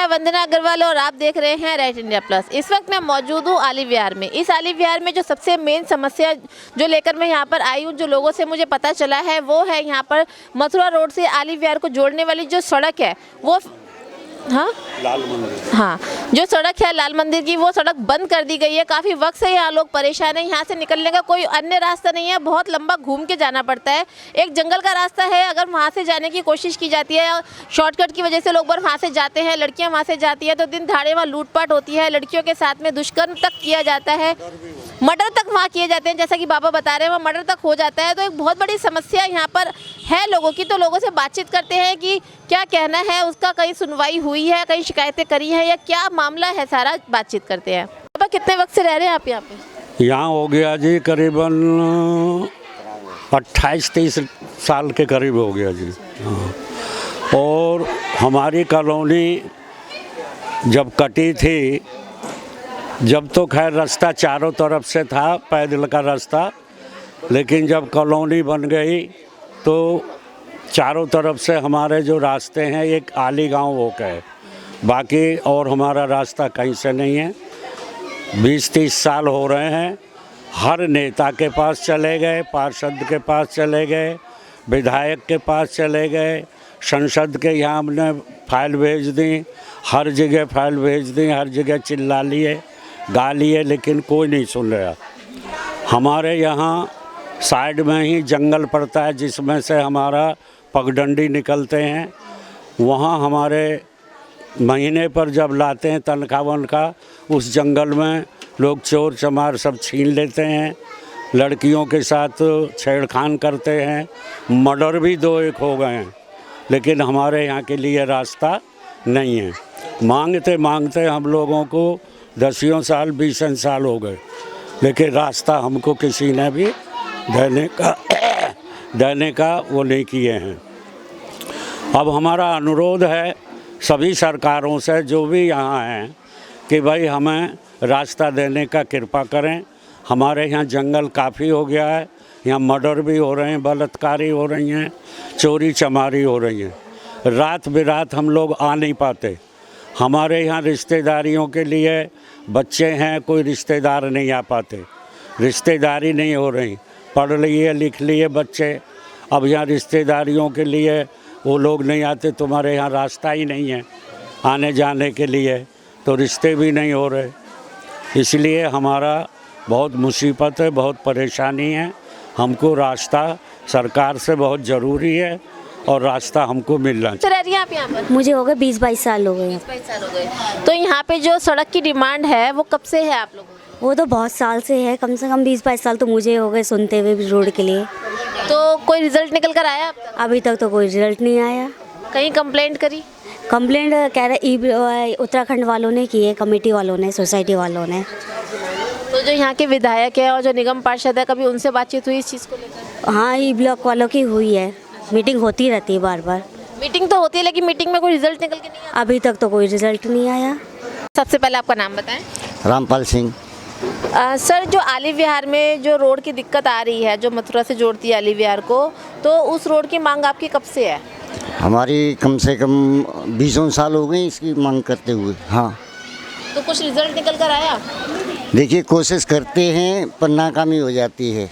मैं वंदना अग्रवाल और आप देख रहे हैं रेड इंडिया प्लस। इस वक्त मैं मौजूद हूँ आली विहार में। इस आली विहार में जो सबसे मेन समस्या जो लेकर मैं यहाँ पर आई हूँ, जो लोगों से मुझे पता चला है, वो है यहाँ पर मथुरा रोड से आली विहार को जोड़ने वाली जो सड़क है वो लाल मंदिर, जो सड़क है लाल मंदिर की, वो सड़क बंद कर दी गई है। काफ़ी वक्त से यहाँ लोग परेशान हैं। यहाँ से निकलने का कोई अन्य रास्ता नहीं है, बहुत लंबा घूम के जाना पड़ता है। एक जंगल का रास्ता है, अगर वहाँ से जाने की कोशिश की जाती है, शॉर्टकट की वजह से लोग बार वहाँ से जाते हैं, लड़कियाँ वहाँ से जाती हैं तो दिन दहाड़े वहाँ लूटपाट होती है, लड़कियों के साथ में दुष्कर्म तक किया जाता है, मर्डर तक वहाँ किए जाते हैं। जैसा कि बाबा बता रहे हैं, वहाँ मर्डर तक हो जाता है। तो एक बहुत बड़ी समस्या यहाँ पर है लोगों की। तो लोगों से बातचीत करते हैं कि क्या कहना है उसका, कहीं सुनवाई हुई है, कहीं शिकायतें करी है या क्या मामला है, सारा बातचीत करते हैं। बाबा कितने वक्त से रह रहे हैं आप यहाँ पे? यहाँ हो गया जी करीबन 28-30 साल के करीब हो गया जी। हाँ। और हमारी कॉलोनी जब कटी थी, जब तो खैर रास्ता चारों तरफ से था, पैदल का रास्ता, लेकिन जब कॉलोनी बन गई तो चारों तरफ से हमारे जो रास्ते हैं एक आली गांव हो गए, बाकी और हमारा रास्ता कहीं से नहीं है। 20-30 साल हो रहे हैं, हर नेता के पास चले गए, पार्षद के पास चले गए, विधायक के पास चले गए, संसद के यहाँ हमने फाइल भेज दी, हर जगह फाइल भेज दी, हर जगह चिल्ला लिए, गा लिए, लेकिन कोई नहीं सुन रहा। हमारे यहाँ साइड में ही जंगल पड़ता है जिसमें से हमारा पगडंडी निकलते हैं। वहाँ हमारे महीने पर जब लाते हैं तनख्वाह वनख्वाह, उस जंगल में लोग चोर चमार सब छीन लेते हैं, लड़कियों के साथ छेड़खान करते हैं, मर्डर भी 2-1 हो गए हैं। लेकिन हमारे यहाँ के लिए रास्ता नहीं है। मांगते मांगते हम लोगों को 10 साल 20 साल हो गए, लेकिन रास्ता हमको किसी ने भी देने का वो नहीं किए हैं। अब हमारा अनुरोध है सभी सरकारों से जो भी यहाँ हैं कि भाई हमें रास्ता देने का कृपा करें। हमारे यहाँ जंगल काफ़ी हो गया है, यहाँ मर्डर भी हो रहे हैं, बलात्कारी हो रही हैं, चोरी चमारी हो रही हैं। रात बेरात हम लोग आ नहीं पाते। हमारे यहाँ रिश्तेदारियों के लिए बच्चे हैं, कोई रिश्तेदार नहीं आ पाते, रिश्तेदारी नहीं हो रही। पढ़ लिए लिख लिए बच्चे, अब यहाँ रिश्तेदारियों के लिए वो लोग नहीं आते। तुम्हारे यहाँ रास्ता ही नहीं है आने जाने के लिए, तो रिश्ते भी नहीं हो रहे। इसलिए हमारा बहुत मुसीबत है, बहुत परेशानी है। हमको रास्ता सरकार से बहुत ज़रूरी है और रास्ता हमको मिलना चाहिए। रह रही हैं आप यहाँ पर? मुझे हो गए 20-22 साल हो गए। 20-22 साल हो गए। तो यहाँ पे जो सड़क की डिमांड है वो कब से है आप लोगों को? वो तो बहुत साल से है, कम से कम 20-22 साल तो मुझे हो गए सुनते हुए भी रोड के लिए। तो कोई रिजल्ट निकल कर आया अब तक? अभी तक तो कोई रिजल्ट नहीं आया। कहीं कंप्लेंट करी? कंप्लेंट कह रहे उत्तराखंड वालों ने की है, कमेटी वालों ने, सोसाइटी वालों ने। तो जो यहाँ के विधायक है और जो निगम पार्षद है, कभी उनसे बातचीत हुई इस चीज़ को लेकर? हाँ, ई ब्लॉक वालों की हुई है, मीटिंग होती रहती है बार बार। मीटिंग तो होती है, लेकिन मीटिंग में कोई रिजल्ट निकल के नहीं आया? अभी तक तो कोई रिजल्ट नहीं आया। सबसे पहले आपका नाम बताएं। रामपाल सिंह। सर, जो आली विहार में जो रोड की दिक्कत आ रही है, जो मथुरा से जोड़ती है आली विहार को, तो उस रोड की मांग आपकी कब से है? हमारी कम से कम 20 साल हो गए इसकी मांग करते हुए। हाँ, तो कुछ रिजल्ट निकल कर आया? देखिए कोशिश करते हैं पर नाकामी हो जाती है,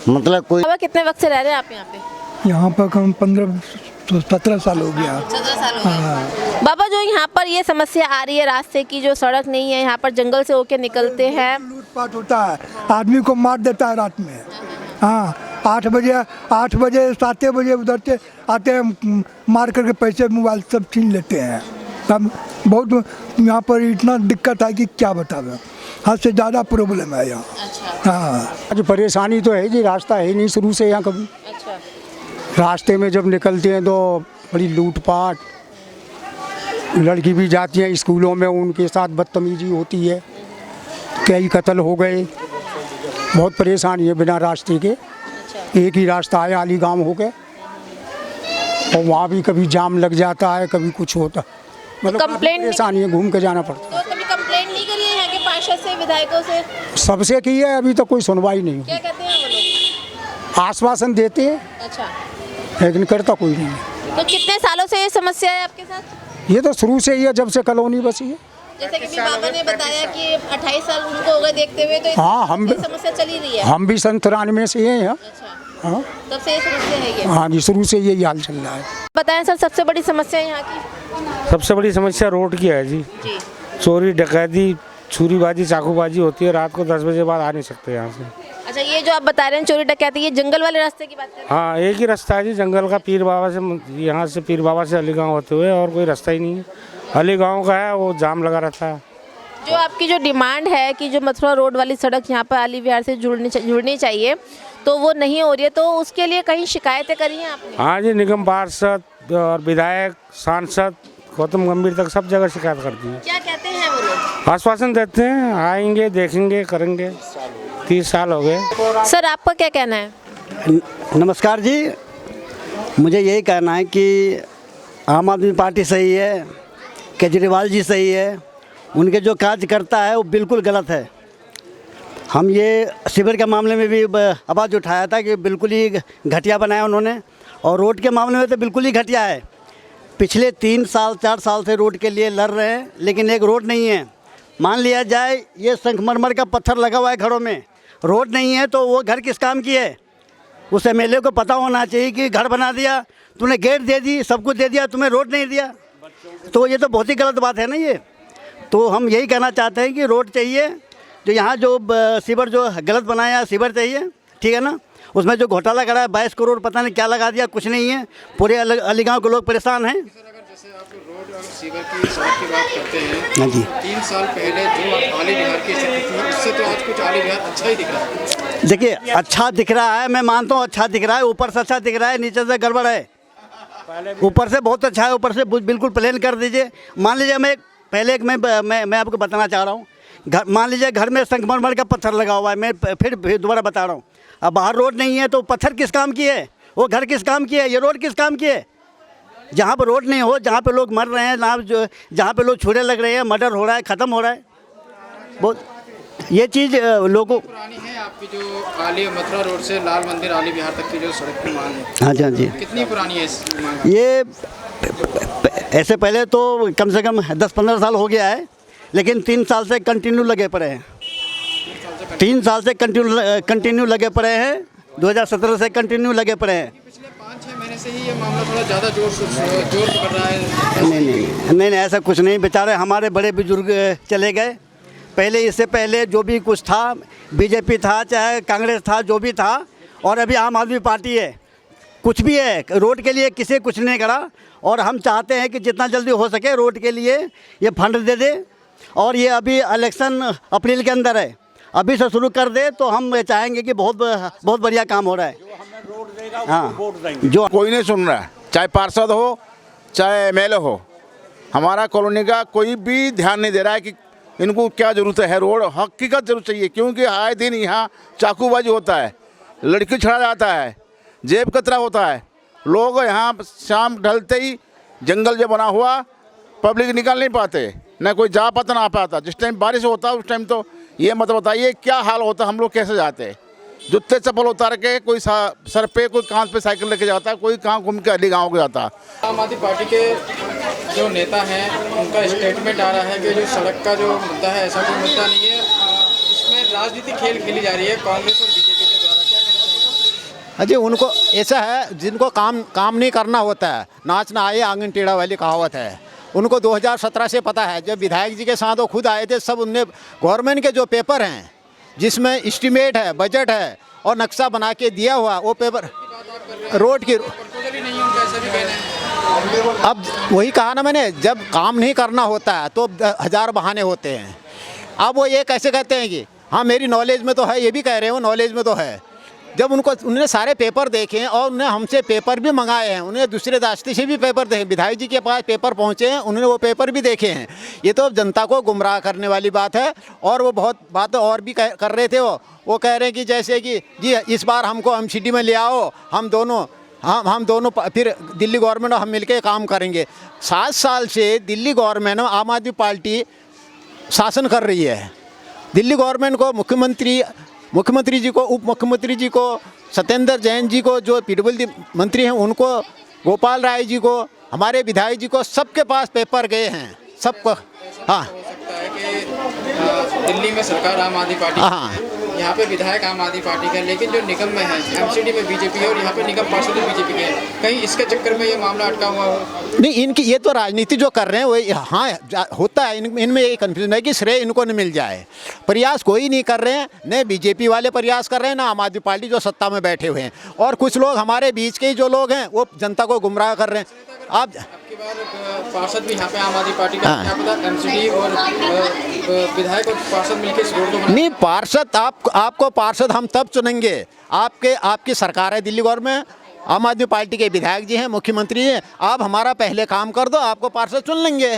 मतलब कोई। कितने वक्त से रह रहे हैं आप यहाँ पे? यहाँ पर कम 15-17 साल हो गया। 17 साल हो गए। बाबा, जो यहाँ पर ये समस्या आ रही है, रास्ते की जो सड़क नहीं है, यहाँ पर जंगल से होके निकलते हैं, लूटपाट होता है, आदमी को मार देता है रात में। हाँ, 8 बजे 7 बजे उधर से आते हैं, मार करके पैसे मोबाइल सब छीन लेते हैं। तब बहुत यहाँ पर इतना दिक्कत है कि क्या बतावे, हद से ज़्यादा प्रॉब्लम है यहाँ। अच्छा। हाँ, आज परेशानी तो है जी, रास्ता है नहीं शुरू से यहाँ कभी। अच्छा। रास्ते में जब निकलते हैं तो बड़ी लूटपाट, लड़की भी जाती हैं स्कूलों में, उनके साथ बदतमीजी होती है, कई कत्ल हो गए। बहुत परेशानी है बिना रास्ते के। एक ही रास्ता है, आली गांव हो गए, और वहाँ भी कभी जाम लग जाता है, कभी कुछ होता, मतलब कंप्लेंट परेशानी है, घूम के जाना पड़ता है। तो कभी कंप्लेंट नहीं करी है यहाँ के पार्षद से, विधायकों से? सबसे की है, अभी तक कोई सुनवाई नहीं क्या हुई। कहते हैं वो लोग? आश्वासन देते हैं अच्छा। लेकिन करता कोई नहीं है। तो कितने सालों से ये समस्या है आपके साथ? ये तो शुरू से ही है, जब से कॉलोनी बसी है। जैसे कि भी बाबा ने बताया कि 28 साल उनको हो गए देखते हुए, तो हाँ, हम ये समस्या चली रही है। हम भी सन 93 से ही हैं। अच्छा, हाँ तब से ये समस्या है ये। हाँ जी, शुरू से यही हाल चल रहा है। बताएं सर, सबसे बड़ी समस्या यहाँ की। सबसे बड़ी समस्या रोड की है जी। जी, चोरी डकैती, छुरीबाजी, चाकूबाजी होती है। रात को 10 बजे बाद आ नहीं सकते यहाँ से। अच्छा, ये जो आप बता रहे हैं चोरी डकैती, ये जंगल वाले रास्ते की बात कर रहे हैं? हाँ, एक ही रास्ता है जी, जंगल का पीर बाबा से, यहाँ से पीर बाबा से अलीगांव होते हुए, और कोई रास्ता ही नहीं है। अलीगांव का है, वो जाम लगा रहता है। जो आपकी जो डिमांड है कि जो मथुरा रोड वाली सड़क यहाँ पर आली विहार से जुड़नी चाहिए, तो वो नहीं हो रही है, तो उसके लिए कहीं शिकायतें करी हैं आपने? हाँ जी, निगम पार्षद और विधायक, सांसद, गौतम गंभीर तक सब जगह शिकायत करती है। क्या कहते हैं वो लोग? आश्वासन देते हैं, आएंगे, देखेंगे, करेंगे। 30 साल हो गए। सर, आपका क्या कहना है? नमस्कार जी, मुझे यही कहना है कि आम आदमी पार्टी सही है, केजरीवाल जी सही है, उनके जो कार्य करता है वो बिल्कुल गलत है। हम ये शिविर के मामले में भी आवाज़ उठाया था कि बिल्कुल ही घटिया बनाया उन्होंने, और रोड के मामले में तो बिल्कुल ही घटिया है। पिछले 3 साल 4 साल से रोड के लिए लड़ रहे हैं, लेकिन एक रोड नहीं है। मान लिया जाए ये संगमरमर का पत्थर लगा हुआ है घरों में, रोड नहीं है, तो वो घर किस काम की है? उस एमएलए को पता होना चाहिए कि घर बना दिया, तूने गेट दे दी, सब कुछ दे दिया, तुम्हें रोड नहीं दिया, तो ये तो बहुत ही गलत बात है ना ये। तो हम यही कहना चाहते हैं कि रोड चाहिए, जो यहाँ जो सीवर जो गलत बनाया सीवर चाहिए, ठीक है ना। उसमें जो घोटाला करा है 22 करोड़ पता नहीं क्या लगा दिया, कुछ नहीं है, पूरे अलीगांव के लोग परेशान हैं। जैसे आप रोड और सीवर की सड़क की बात करते हैं, हाँ जी, 3 साल पहले जो आली विहार की स्थिति थी, उससे तो आज कुछ आली विहार अच्छा ही दिख रहा है। देखिए अच्छा दिख रहा है, मैं मानता हूँ अच्छा दिख रहा है, ऊपर से अच्छा दिख रहा है, नीचे से गड़बड़ है। ऊपर से बहुत अच्छा है, ऊपर से बिल्कुल प्लेन कर दीजिए। मान लीजिए मैं आपको बताना चाह रहा हूँ, मान लीजिए घर में संगमरमर का पत्थर लगा हुआ है, मैं फिर दोबारा बता रहा हूँ, अब बाहर रोड नहीं है तो पत्थर किस काम की है, वो घर किस काम की है, ये रोड किस काम की है? जहाँ पर रोड नहीं हो, जहाँ पे लोग मर रहे हैं, जहाँ पे लोग छुरे लग रहे हैं, मर्डर हो रहा है, ख़त्म हो रहा है, बहुत ये चीज़ लोगों पुरानी है। आपकी जो आली मथुरा रोड से लाल मंदिर आली विहार तक की जो सड़क की मांग है, हाँ जी, हाँ जी, कितनी पुरानी है इस मांग? ये ऐसे पहले तो कम से कम 10-15 साल हो गया है, लेकिन 3 साल से कंटिन्यू लगे पड़े हैं। 3 साल से कंटिन्यू लगे पड़े हैं, 2017 से कंटिन्यू लगे पड़े हैं। पिछले 5-6 महीने से ही ये मामला थोड़ा ज़्यादा जोर पकड़ रहा है। नहीं, ऐसा कुछ नहीं, बेचारे हमारे बड़े बुजुर्ग चले गए पहले, इससे पहले जो भी कुछ था, बीजेपी था चाहे कांग्रेस था, जो भी था, और अभी आम आदमी पार्टी है, कुछ भी है, रोड के लिए किसी कुछ नहीं करा। और हम चाहते हैं कि जितना जल्दी हो सके रोड के लिए ये फंड दे दे, और ये अभी इलेक्शन अप्रैल के अंदर है, अभी से शुरू कर दे तो हम चाहेंगे कि बहुत बढ़िया काम हो रहा है। हाँ, जो कोई नहीं सुन रहा है, चाहे पार्षद हो चाहे एमएलए हो, हमारा कॉलोनी का कोई भी ध्यान नहीं दे रहा है कि इनको क्या ज़रूरत है। रोड हकीकत जरूर चाहिए, क्योंकि आए दिन यहाँ चाकूबाजी होता है, लड़की छड़ा जाता है, जेब कतरा होता है, लोग यहाँ शाम ढलते ही जंगल जो बना हुआ, पब्लिक निकल नहीं पाते, न कोई जा पाता ना आ पाता। जिस टाइम बारिश होता है उस टाइम तो ये मत बताइए क्या हाल होता, हम लोग कैसे जाते, जूते चप्पल उतार के, कोई सर पे, कोई कांध पे साइकिल लेके जाता है, कोई कहाँ घूम के अलीगांव को जाता। आम आदमी पार्टी के जो नेता हैं उनका स्टेटमेंट आ रहा है कि जो सड़क का जो मुद्दा है ऐसा कोई मुद्दा नहीं है, इसमें राजनीतिक खेल खेली जा रही है कांग्रेस और बीजेपी के द्वारा। क्या कहना चाहिए? अजी उनको ऐसा है, जिनको काम नहीं करना होता है, नाचना आए आंगन टेढ़ा वाली कहावत है। उनको 2017 से पता है, जब विधायक जी के साथ वो खुद आए थे, सब उनने गवर्नमेंट के जो पेपर हैं जिसमें एस्टीमेट है, बजट है और नक्शा बना के दिया हुआ, वो पेपर रोड की अब वही कहा ना मैंने, जब काम नहीं करना होता है तो 1000 बहाने होते हैं। अब वो ये कैसे कहते हैं कि हाँ मेरी नॉलेज में तो है, ये भी कह रहे हो नॉलेज में तो है, जब उन्होंने सारे पेपर देखे और उन्हें हमसे पेपर भी मंगाए हैं, उन्हें दूसरे रास्ते से भी पेपर देखे, विधायक जी के पास पेपर पहुंचे हैं, उन्होंने वो पेपर भी देखे हैं। ये तो जनता को गुमराह करने वाली बात है। और वो बहुत बातें और भी कर रहे थे, वो कह रहे हैं कि जैसे कि जी इस बार हमको एमसीडी में ले आओ, हम दोनों फिर दिल्ली गवर्नमेंट और हम मिलकर काम करेंगे। 7 साल से दिल्ली गवर्नमेंट और आम आदमी पार्टी शासन कर रही है। दिल्ली गवर्नमेंट को मुख्यमंत्री जी को, उप मुख्यमंत्री जी को, सत्येंद्र जैन जी को जो पीडब्ल्यूडी मंत्री हैं उनको, गोपाल राय जी को हमारे विधायक जी को सबके पास पेपर गए हैं सबको। हाँ हो सकता है कि दिल्ली में सरकार आम आदमी पार्टी हाँ यहाँ पे विधायक आम आदमी पार्टी का, लेकिन जो निगम में है एमसीडी में बीजेपी है और यहाँ पे निगम पार्षद बीजेपी के हैं, कहीं इसके चक्कर में ये मामला अटका हुआ हो? नहीं, इनकी ये तो राजनीति जो कर रहे हैं वही हाँ होता है। इनमें ये कन्फ्यूजन है कि श्रेय इनको न मिल जाए। प्रयास कोई नहीं कर रहे हैं, न बीजेपी वाले प्रयास कर रहे हैं, ना आम आदमी पार्टी जो सत्ता में बैठे हुए हैं। और कुछ लोग हमारे बीच के ही जो लोग हैं वो जनता को गुमराह कर रहे हैं। आप आपकी बार पार्षद भी यहाँ पे आम आदमी पार्टी का, क्या पता एमसीडी और विधायक और पार्षद मिलकर इस रोड को नहीं, पार्षद आपको पार्षद हम तब चुनेंगे, आपकी सरकार है दिल्ली गवर्नमेंट, आम आदमी पार्टी के विधायक जी हैं, मुख्यमंत्री हैं, आप हमारा पहले काम कर दो, आपको पार्षद चुन लेंगे।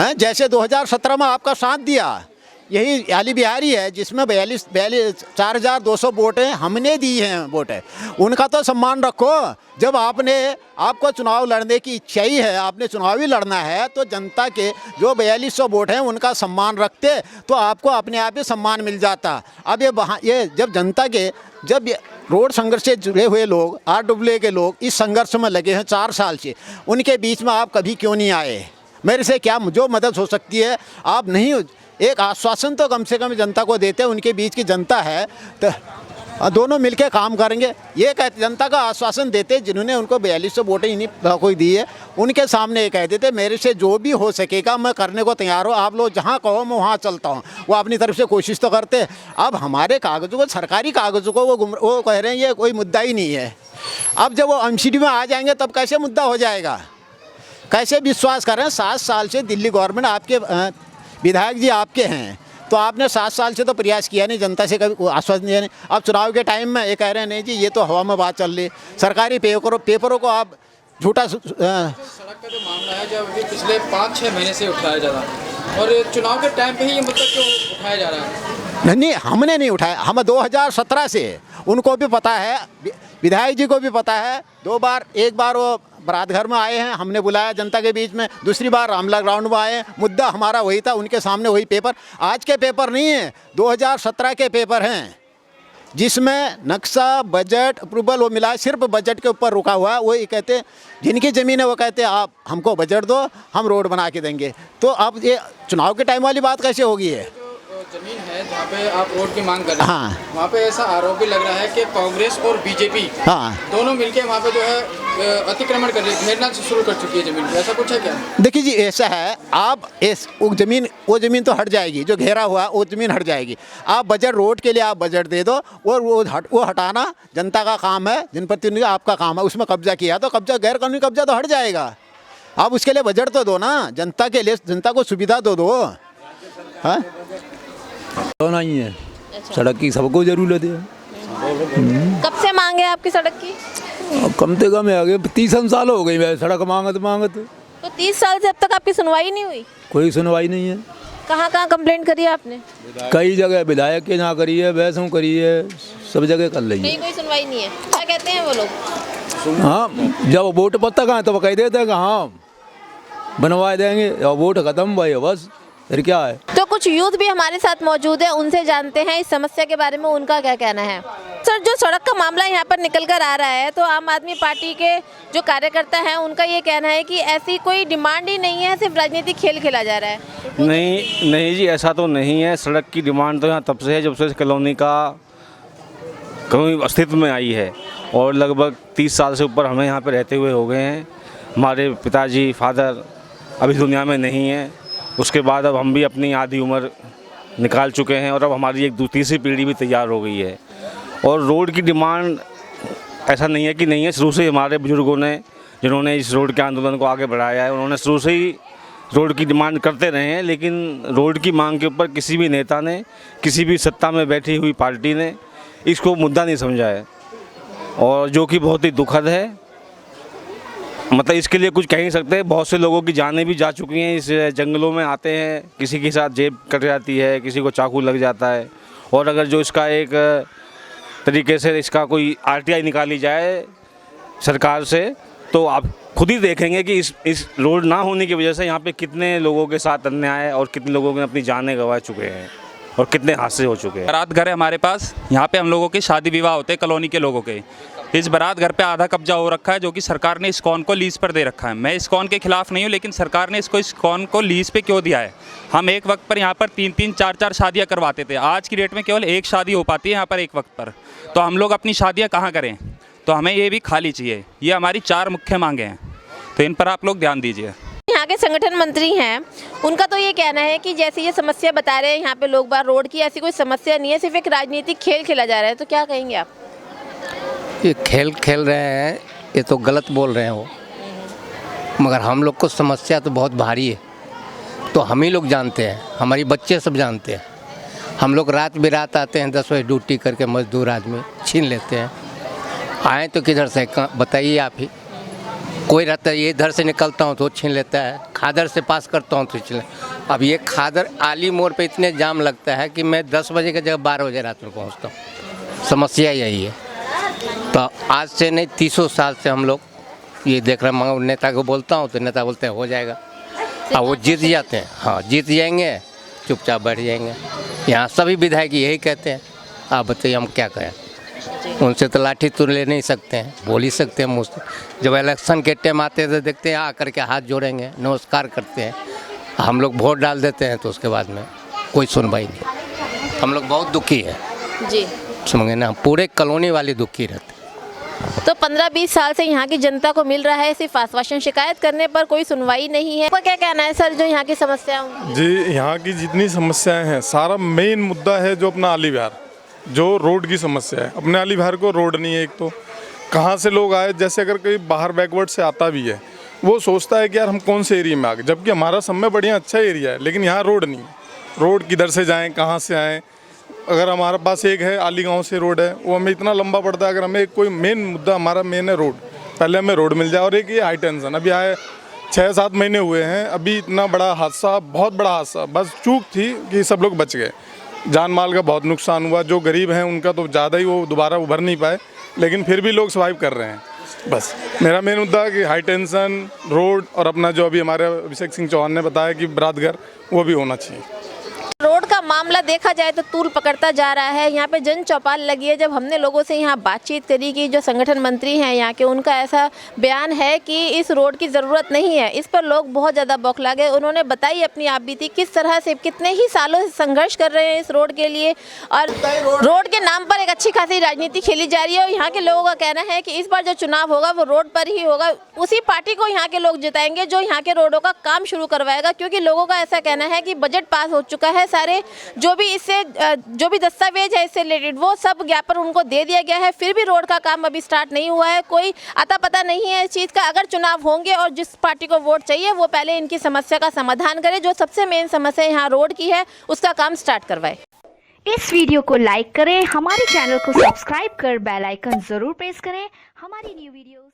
हैं, जैसे 2017 में आपका साथ दिया यही आली बिहारी है, जिसमें 4200 वोटें हमने दी हैं वोटें, उनका तो सम्मान रखो। जब आपको चुनाव लड़ने की इच्छा ही है, आपने चुनाव ही लड़ना है, तो जनता के जो 4200 वोट हैं उनका सम्मान रखते तो आपको अपने आप ही सम्मान मिल जाता। अब ये जब जनता के जब रोड संघर्ष से जुड़े हुए लोग, RAA के लोग इस संघर्ष में लगे हैं 4 साल से, उनके बीच में आप कभी क्यों नहीं आए? मेरे से क्या जो मदद हो सकती है आप नहीं, एक आश्वासन तो कम से कम जनता को देते हैं, उनके बीच की जनता है तो दोनों मिलकर काम करेंगे ये कहते, जनता का आश्वासन देते जिन्होंने उनको 4200 वोटें इन्हीं को दी है, उनके सामने ये कहते थे मेरे से जो भी हो सकेगा मैं करने को तैयार हूँ, आप लोग जहाँ कहो मैं वहाँ चलता हूँ। वो अपनी तरफ से कोशिश तो करते। अब हमारे कागज़ों को, सरकारी कागज़ों को वो कह रहे हैं ये कोई मुद्दा ही नहीं है। अब जब वो एमसीडी में आ जाएंगे तब कैसे मुद्दा हो जाएगा? कैसे विश्वास करें? 7 साल से दिल्ली गवर्नमेंट, आपके विधायक जी आपके हैं, तो आपने 7 साल से तो प्रयास किया नहीं, जनता से कभी आश्वासन दिया नहीं। अब चुनाव के टाइम में ये कह रहे हैं नहीं जी ये तो हवा में बात चल रही, सरकारी पेपरों को आप झूठा। सड़क का जो मामला है जो अभी पिछले 5-6 महीने से उठाया जा रहा है और चुनाव के टाइम पे ही ये मुद्दा क्यों उठाया जा रहा है? नहीं, हमने नहीं उठाया, हम 2017 से, उनको भी पता है, विधायक जी को भी पता है। 2 बार, एक बार वो बारात घर में आए हैं, हमने बुलाया जनता के बीच में, दूसरी बार रामला ग्राउंड में आए हैं, मुद्दा हमारा वही था, उनके सामने वही पेपर, आज के पेपर नहीं है, 2017 के पेपर हैं, जिसमें नक्शा, बजट, अप्रूवल वो मिला, सिर्फ बजट के ऊपर रुका हुआ है। वो ये कहते जिनकी ज़मीन है वो कहते आप हमको बजट दो, हम रोड बना के देंगे। तो अब ये चुनाव के टाइम वाली बात कैसे होगी? है जमीन है जहाँ पे आप रोड की मांग कर रहे हैं, हाँ, वहाँ पे ऐसा आरोप भी लग रहा है कि कांग्रेस और बीजेपी हाँ दोनों मिलके वहाँ पे जो है अतिक्रमण कर रही है, घेरना शुरू कर चुकी है जमीन, ऐसा कुछ है क्या? देखिए जी, ऐसा है, आप वो ज़मीन तो हट जाएगी, जो घेरा हुआ वो ज़मीन हट जाएगी। आप बजट, रोड के लिए आप बजट दे दो, और वो हटाना जनता का काम है, जनप्रतिनिधि आपका काम है। उसमें कब्जा किया तो कब्जा, गैर कानूनी कब्जा तो हट जाएगा। आप उसके लिए बजट तो दो ना, जनता के लिए, जनता को सुविधा दो। हाँ, तो नहीं है, सड़क की सबको जरूरत है। कब से मांग है आपकी सड़क की? कम से कम आगे 30 साल हो गई मैं सड़क मांगत। तो 30 साल से अब तक आपकी सुनवाई नहीं हुई? कोई सुनवाई नहीं है। कहाँ कंप्लेंट करी है आपने? कई जगह विधायक के यहाँ करी है, वैसों करी है, सब जगह कर ली है, कहीं कोई सुनवाई नहीं है। क्या कहते हैं वो लोग? हाँ, जब वोट पत्ता कहाँ तो वो कह देते हैं कि हाँ बनवा देंगे, और वोट खत्म भाई, बस फिर क्या है। तो कुछ यूथ भी हमारे साथ मौजूद है, उनसे जानते हैं इस समस्या के बारे में, उनका क्या कहना है। सर, जो सड़क का मामला यहाँ पर निकल कर आ रहा है, तो आम आदमी पार्टी के जो कार्यकर्ता हैं उनका ये कहना है कि ऐसी कोई डिमांड ही नहीं है, सिर्फ राजनीतिक खेल खेला जा रहा है। नहीं जी, ऐसा तो नहीं है। सड़क की डिमांड तो यहाँ तब से है जब से कॉलोनी अस्तित्व में आई है, और लगभग 30 साल से ऊपर हमें यहाँ पर रहते हुए हो गए हैं। हमारे पिताजी, फादर अभी दुनिया में नहीं है, उसके बाद अब हम भी अपनी आधी उम्र निकाल चुके हैं, और अब हमारी एक तीसरी पीढ़ी भी तैयार हो गई है। और रोड की डिमांड ऐसा नहीं है कि नहीं है, शुरू से हमारे बुजुर्गों ने, जिन्होंने इस रोड के आंदोलन को आगे बढ़ाया है, उन्होंने शुरू से ही रोड की डिमांड करते रहे हैं। लेकिन रोड की मांग के ऊपर किसी भी नेता ने, किसी भी सत्ता में बैठी हुई पार्टी ने इसको मुद्दा नहीं समझा है, और जो कि बहुत ही दुखद है। मतलब इसके लिए कुछ कह नहीं सकते। बहुत से लोगों की जानें भी जा चुकी हैं, इस जंगलों में आते हैं, किसी के साथ जेब कट जाती है, किसी को चाकू लग जाता है। और अगर जो इसका एक तरीके से इसका कोई RTI निकाली जाए सरकार से, तो आप खुद ही देखेंगे कि इस रोड ना होने की वजह से यहाँ पे कितने लोगों के साथ अन्याय है और कितने लोगों ने अपनी जानें गंवा चुके हैं। और कितने हादसे हो चुके हैं। बारात घर है हमारे पास, यहाँ पे हम लोगों के शादी विवाह होते हैं कॉलोनी के लोगों के। इस बारात घर पे आधा कब्जा हो रखा है जो कि सरकार ने इस्कॉन को लीज पर दे रखा है। मैं इस्कॉन के खिलाफ नहीं हूँ, लेकिन सरकार ने इसको इस्कॉन को लीज पे क्यों दिया है? हम एक वक्त पर यहाँ पर 3-3, 4-4 शादियाँ करवाते थे। आज की डेट में केवल एक शादी हो पाती है यहाँ पर एक वक्त पर। तो हम लोग अपनी शादियाँ कहाँ करें? तो हमें ये भी खाली चाहिए। ये हमारी 4 मुख्य मांगे हैं, तो इन पर आप लोग ध्यान दीजिए। यहाँ के संगठन मंत्री हैं, उनका तो ये कहना है कि जैसे ये समस्या बता रहे हैं यहाँ पे लोग बार रोड की, ऐसी कोई समस्या नहीं है, सिर्फ एक राजनीतिक खेल खेला जा रहा है। तो क्या कहेंगे आप? ये खेल खेल रहे हैं, ये तो गलत बोल रहे हैं वो, मगर हम लोग को समस्या तो बहुत भारी है। तो हम ही लोग जानते हैं, हमारी बच्चे सब जानते हैं। हम लोग रात बेरात आते हैं, 10 बजे ड्यूटी करके, मजदूर आदमी छीन लेते हैं। आए तो किधर से बताइए आप ही। कोई रहता है, ये इधर से निकलता हूँ तो छीन लेता है, खादर से पास करता हूँ तो छीन। अब ये खादर आली मोड़ पे इतने जाम लगता है कि मैं 10 बजे की जगह 12 बजे रात में पहुँचता हूँ। समस्या यही है। तो आज से नहीं, 30 साल से हम लोग ये देख रहे हैं। नेता को बोलता हूँ तो नेता बोलते हैं हो जाएगा, और वो जीत जाते हैं। हाँ, जीत जाएंगे, चुपचाप बैठ जाएंगे। यहाँ सभी विधायक यही कहते हैं। आप बताइए हम क्या कहें? उनसे तो लाठी तो ले नहीं सकते हैं, बोल ही सकते हैं मुझसे। जब इलेक्शन के टाइम आते हैं तो देखते हैं आकर के हाथ जोड़ेंगे, नमस्कार करते हैं। हम लोग वोट डाल देते हैं तो उसके बाद में कोई सुनवाई नहीं। हम लोग बहुत दुखी है जी, समझे ना, पूरे कॉलोनी वाले दुखी रहते। तो 15-20 साल से यहाँ की जनता को मिल रहा है सिर्फ आश्वासन, शिकायत करने पर कोई सुनवाई नहीं है। आपका क्या कहना है सर, जो यहाँ की समस्या? जी, यहाँ की जितनी समस्याएं हैं, सारा मेन मुद्दा है जो अपना आली विहार, जो रोड की समस्या है। अपने आली विहार को रोड नहीं है। एक तो कहाँ से लोग आए, जैसे अगर कोई बाहर बैकवर्ड से आता भी है, वो सोचता है कि यार हम कौन से एरिया में आ गए, जबकि हमारा सब में बढ़िया अच्छा एरिया है, लेकिन यहाँ रोड नहीं है। रोड किधर से जाएँ, कहाँ से आएँ? अगर हमारे पास एक है आली गांव से रोड है, वो हमें इतना लंबा पड़ता है। अगर हमें कोई मेन मुद्दा, हमारा मेन है रोड, पहले हमें रोड मिल जाए। और एक ये हाई टेंशन अभी आए 6-7 महीने हुए हैं, अभी इतना बड़ा हादसा, बहुत बड़ा हादसा, बस चूक थी कि सब लोग बच गए। जान माल का बहुत नुकसान हुआ। जो गरीब हैं उनका तो ज़्यादा ही, वो दोबारा उभर नहीं पाए, लेकिन फिर भी लोग सर्वाइव कर रहे हैं। बस मेरा मेन मुद्दा है कि हाई टेंशन रोड, और अपना जो अभी हमारे अभिषेक सिंह चौहान ने बताया कि बारात घर, वो भी होना चाहिए। रोड का मामला देखा जाए तो तूल पकड़ता जा रहा है। यहाँ पे जन चौपाल लगी है। जब हमने लोगों से यहाँ बातचीत करी कि जो संगठन मंत्री हैं यहाँ के, उनका ऐसा बयान है कि इस रोड की ज़रूरत नहीं है, इस पर लोग बहुत ज़्यादा बौखला गए। उन्होंने बताई अपनी आप बीती, किस तरह से कितने ही सालों से संघर्ष कर रहे हैं इस रोड के लिए, और रोड के नाम पर एक अच्छी खासी राजनीति खेली जा रही है। और यहाँ के लोगों का कहना है कि इस बार जो चुनाव होगा वो रोड पर ही होगा। उसी पार्टी को यहाँ के लोग जिताएंगे जो यहाँ के रोडों का काम शुरू करवाएगा, क्योंकि लोगों का ऐसा कहना है कि बजट पास हो चुका है, सारे जो भी दस्तावेज है इससे रिलेटेड वो सब ज्ञापन उनको दे दिया गया है, फिर भी रोड का काम अभी स्टार्ट नहीं हुआ है। कोई अता पता नहीं है इस चीज़ का। अगर चुनाव होंगे और जिस पार्टी को वोट चाहिए वो पहले इनकी समस्या का समाधान करे, जो सबसे मेन समस्या यहाँ रोड की है उसका काम स्टार्ट करवाए। इस वीडियो को लाइक करें, हमारे चैनल को सब्सक्राइब कर बेल आइकन जरूर प्रेस करें हमारी न्यू वीडियो